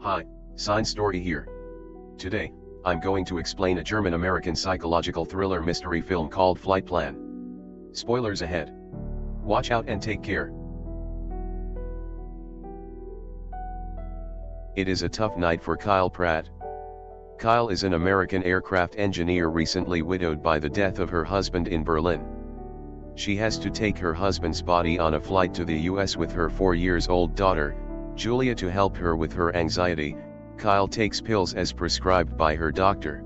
Hi, Science Story here. Today, I'm going to explain a German-American psychological thriller mystery film called Flight Plan. Spoilers ahead. Watch out and take care. It is a tough night for Kyle Pratt. Kyle is an American aircraft engineer recently widowed by the death of her husband in Berlin. She has to take her husband's body on a flight to the US with her 4-year-old daughter, Julia, to help her with her anxiety. Kyle takes pills as prescribed by her doctor.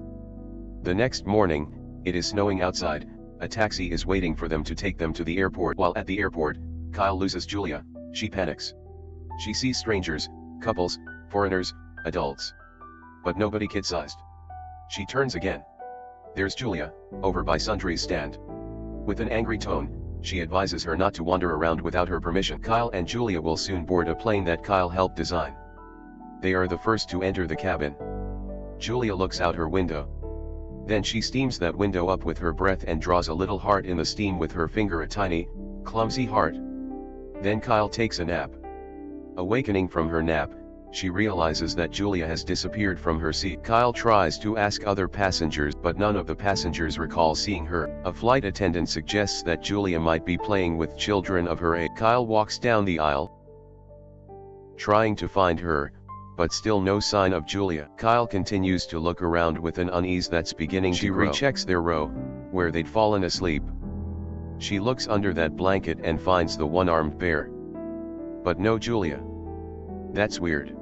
The next morning, it is snowing outside. A taxi is waiting for them to take them to the airport. While at the airport, Kyle loses Julia. She panics. She sees strangers, couples, foreigners, adults. But nobody kid-sized. She turns again. There's Julia, over by Sundry's stand. With an angry tone, she advises her not to wander around without her permission. Kyle and Julia will soon board a plane that Kyle helped design. They are the first to enter the cabin. Julia looks out her window. Then she steams that window up with her breath and draws a little heart in the steam with her finger, a tiny, clumsy heart. Then Kyle takes a nap. Awakening from her nap, she realizes that Julia has disappeared from her seat. Kyle tries to ask other passengers, but none of the passengers recall seeing her. A flight attendant suggests that Julia might be playing with children of her age. Kyle walks down the aisle, trying to find her, but still no sign of Julia. Kyle continues to look around with an unease that's beginning to grow. She rechecks their row, where they'd fallen asleep. She looks under that blanket and finds the one-armed bear. But no Julia. That's weird.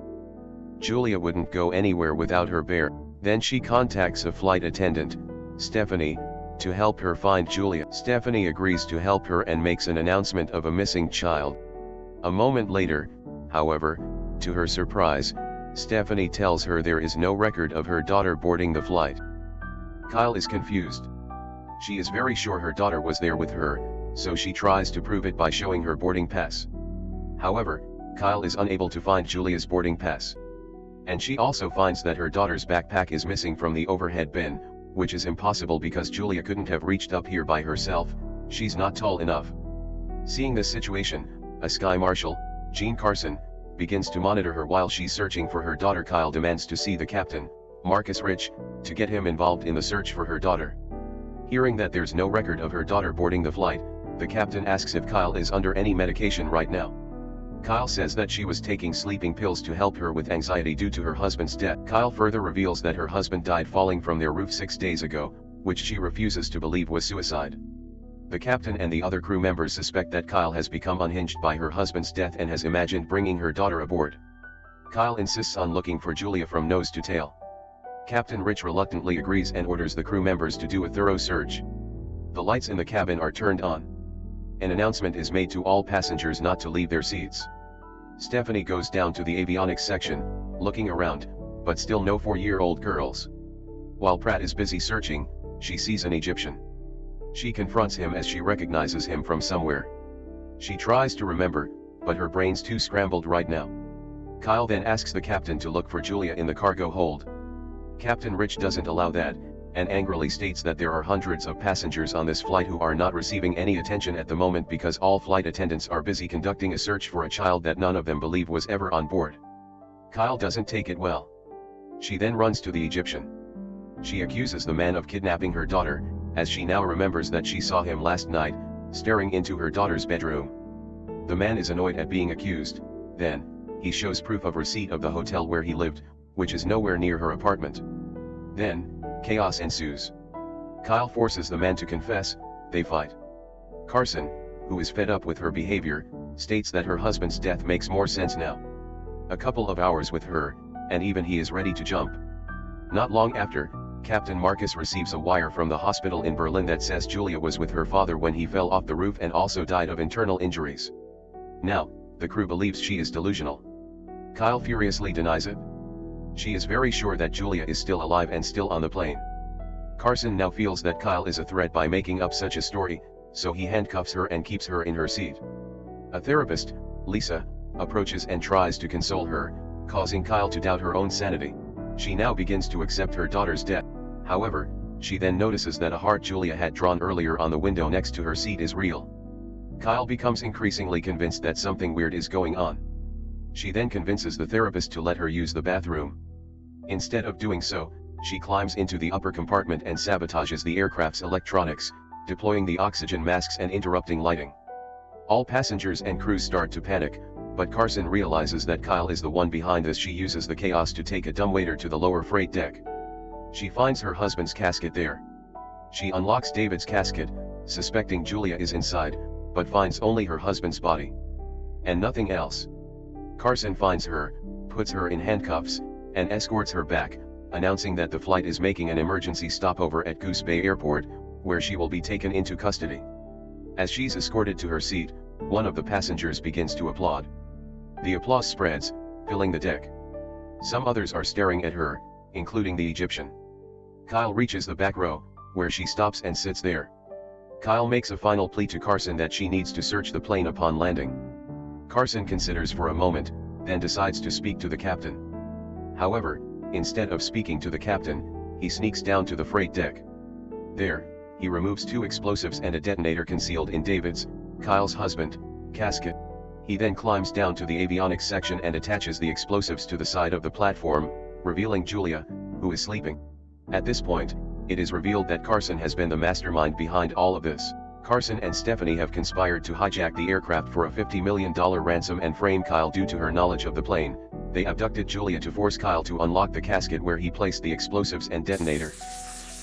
Julia wouldn't go anywhere without her bear. Then she contacts a flight attendant, Stephanie, to help her find Julia. Stephanie agrees to help her and makes an announcement of a missing child. A moment later, however, to her surprise, Stephanie tells her there is no record of her daughter boarding the flight. Kyle is confused. She is very sure her daughter was there with her, so she tries to prove it by showing her boarding pass. However, Kyle is unable to find Julia's boarding pass. And she also finds that her daughter's backpack is missing from the overhead bin, which is impossible because Julia couldn't have reached up here by herself. She's not tall enough. Seeing this situation, a Sky Marshal, Gene Carson, begins to monitor her while she's searching for her daughter. Kyle demands to see the captain, Marcus Rich, to get him involved in the search for her daughter. Hearing that there's no record of her daughter boarding the flight, the captain asks if Kyle is under any medication right now. Kyle says that she was taking sleeping pills to help her with anxiety due to her husband's death. Kyle further reveals that her husband died falling from their roof 6 days ago, which she refuses to believe was suicide. The captain and the other crew members suspect that Kyle has become unhinged by her husband's death and has imagined bringing her daughter aboard. Kyle insists on looking for Julia from nose to tail. Captain Rich reluctantly agrees and orders the crew members to do a thorough search. The lights in the cabin are turned on. An announcement is made to all passengers not to leave their seats. Stephanie goes down to the avionics section, looking around, but still no 4-year-old girls. While Pratt is busy searching, she sees an Egyptian. She confronts him as she recognizes him from somewhere. She tries to remember, but her brain's too scrambled right now. Kyle then asks the captain to look for Julia in the cargo hold. Captain Rich doesn't allow that, and angrily states that there are hundreds of passengers on this flight who are not receiving any attention at the moment because all flight attendants are busy conducting a search for a child that none of them believe was ever on board. Kyle doesn't take it well. She then runs to the Egyptian. She accuses the man of kidnapping her daughter, as she now remembers that she saw him last night, staring into her daughter's bedroom. The man is annoyed at being accused. Then, he shows proof of receipt of the hotel where he lived, which is nowhere near her apartment. Then, chaos ensues. Kyle forces the man to confess. They fight. Carson, who is fed up with her behavior, states that her husband's death makes more sense now. A couple of hours with her, and even he is ready to jump. Not long after, Captain Marcus receives a wire from the hospital in Berlin that says Julia was with her father when he fell off the roof and also died of internal injuries. Now, the crew believes she is delusional. Kyle furiously denies it. She is very sure that Julia is still alive and still on the plane. Carson now feels that Kyle is a threat by making up such a story, so he handcuffs her and keeps her in her seat. A therapist, Lisa, approaches and tries to console her, causing Kyle to doubt her own sanity. She now begins to accept her daughter's death. However, she then notices that a heart Julia had drawn earlier on the window next to her seat is real. Kyle becomes increasingly convinced that something weird is going on. She then convinces the therapist to let her use the bathroom. Instead of doing so, she climbs into the upper compartment and sabotages the aircraft's electronics, deploying the oxygen masks and interrupting lighting. All passengers and crew start to panic, but Carson realizes that Kyle is the one behind this. She uses the chaos to take a dumbwaiter to the lower freight deck. She finds her husband's casket there. She unlocks David's casket, suspecting Julia is inside, but finds only her husband's body. And nothing else. Carson finds her, puts her in handcuffs, and escorts her back, announcing that the flight is making an emergency stopover at Goose Bay Airport, where she will be taken into custody. As she's escorted to her seat, one of the passengers begins to applaud. The applause spreads, filling the deck. Some others are staring at her, including the Egyptian. Kyle reaches the back row, where she stops and sits there. Kyle makes a final plea to Carson that she needs to search the plane upon landing. Carson considers for a moment, then decides to speak to the captain. However, instead of speaking to the captain, he sneaks down to the freight deck. There, he removes 2 explosives and a detonator concealed in David's, Kyle's husband, casket. He then climbs down to the avionics section and attaches the explosives to the side of the platform, revealing Julia, who is sleeping. At this point, it is revealed that Carson has been the mastermind behind all of this. Carson and Stephanie have conspired to hijack the aircraft for a $50 million ransom and frame Kyle due to her knowledge of the plane. They abducted Julia to force Kyle to unlock the casket where he placed the explosives and detonator.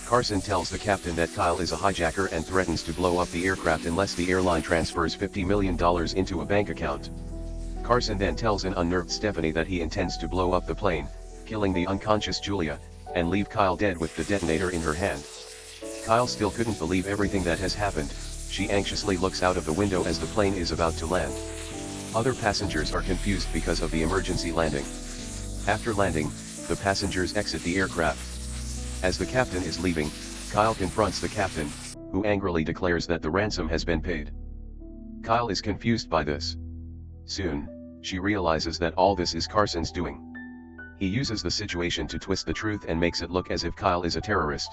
Carson tells the captain that Kyle is a hijacker and threatens to blow up the aircraft unless the airline transfers $50 million into a bank account. Carson then tells an unnerved Stephanie that he intends to blow up the plane, killing the unconscious Julia, and leave Kyle dead with the detonator in her hand. Kyle still couldn't believe everything that has happened. She anxiously looks out of the window as the plane is about to land. Other passengers are confused because of the emergency landing. After landing, the passengers exit the aircraft. As the captain is leaving, Kyle confronts the captain, who angrily declares that the ransom has been paid. Kyle is confused by this. Soon, she realizes that all this is Carson's doing. He uses the situation to twist the truth and makes it look as if Kyle is a terrorist.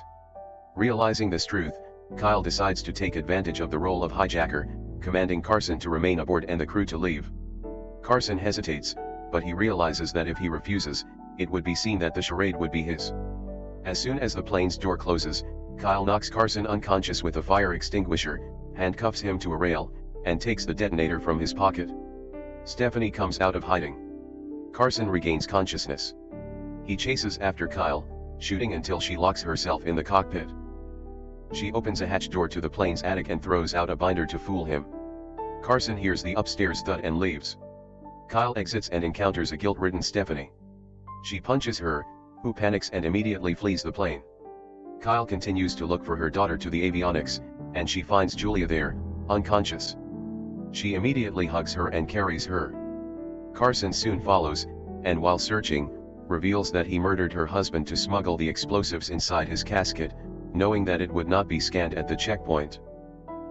Realizing this truth, Kyle decides to take advantage of the role of hijacker, commanding Carson to remain aboard and the crew to leave. Carson hesitates, but he realizes that if he refuses, it would be seen that the charade would be his. As soon as the plane's door closes, Kyle knocks Carson unconscious with a fire extinguisher, handcuffs him to a rail, and takes the detonator from his pocket. Stephanie comes out of hiding. Carson regains consciousness. He chases after Kyle, shooting until she locks herself in the cockpit. She opens a hatch door to the plane's attic and throws out a binder to fool him. Carson hears the upstairs thud and leaves. Kyle exits and encounters a guilt-ridden Stephanie. She punches her, who panics and immediately flees the plane. Kyle continues to look for her daughter to the avionics, and she finds Julia there, unconscious. She immediately hugs her and carries her. Carson soon follows, and while searching, reveals that he murdered her husband to smuggle the explosives inside his casket, knowing that it would not be scanned at the checkpoint.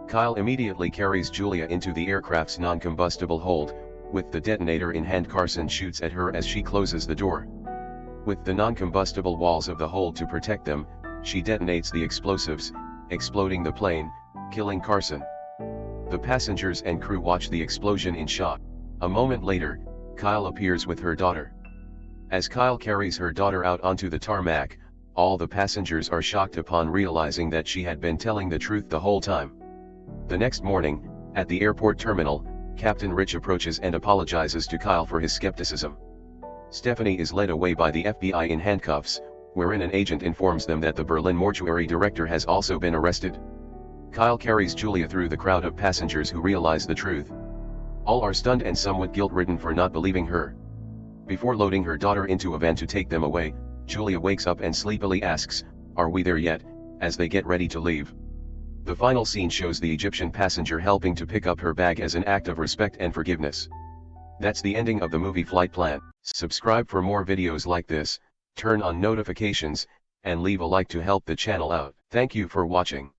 Kyle immediately carries Julia into the aircraft's non-combustible hold. With the detonator in hand, Carson shoots at her as she closes the door. With the non-combustible walls of the hold to protect them, she detonates the explosives, exploding the plane, killing Carson. The passengers and crew watch the explosion in shock. A moment later, Kyle appears with her daughter. As Kyle carries her daughter out onto the tarmac, all the passengers are shocked upon realizing that she had been telling the truth the whole time. The next morning, at the airport terminal, Captain Rich approaches and apologizes to Kyle for his skepticism. Stephanie is led away by the FBI in handcuffs, wherein an agent informs them that the Berlin mortuary director has also been arrested. Kyle carries Julia through the crowd of passengers who realize the truth. All are stunned and somewhat guilt-ridden for not believing her. Before loading her daughter into a van to take them away, Julia wakes up and sleepily asks, "Are we there yet?" as they get ready to leave. The final scene shows the Egyptian passenger helping to pick up her bag as an act of respect and forgiveness. That's the ending of the movie Flight Plan. Subscribe for more videos like this, turn on notifications, and leave a like to help the channel out. Thank you for watching.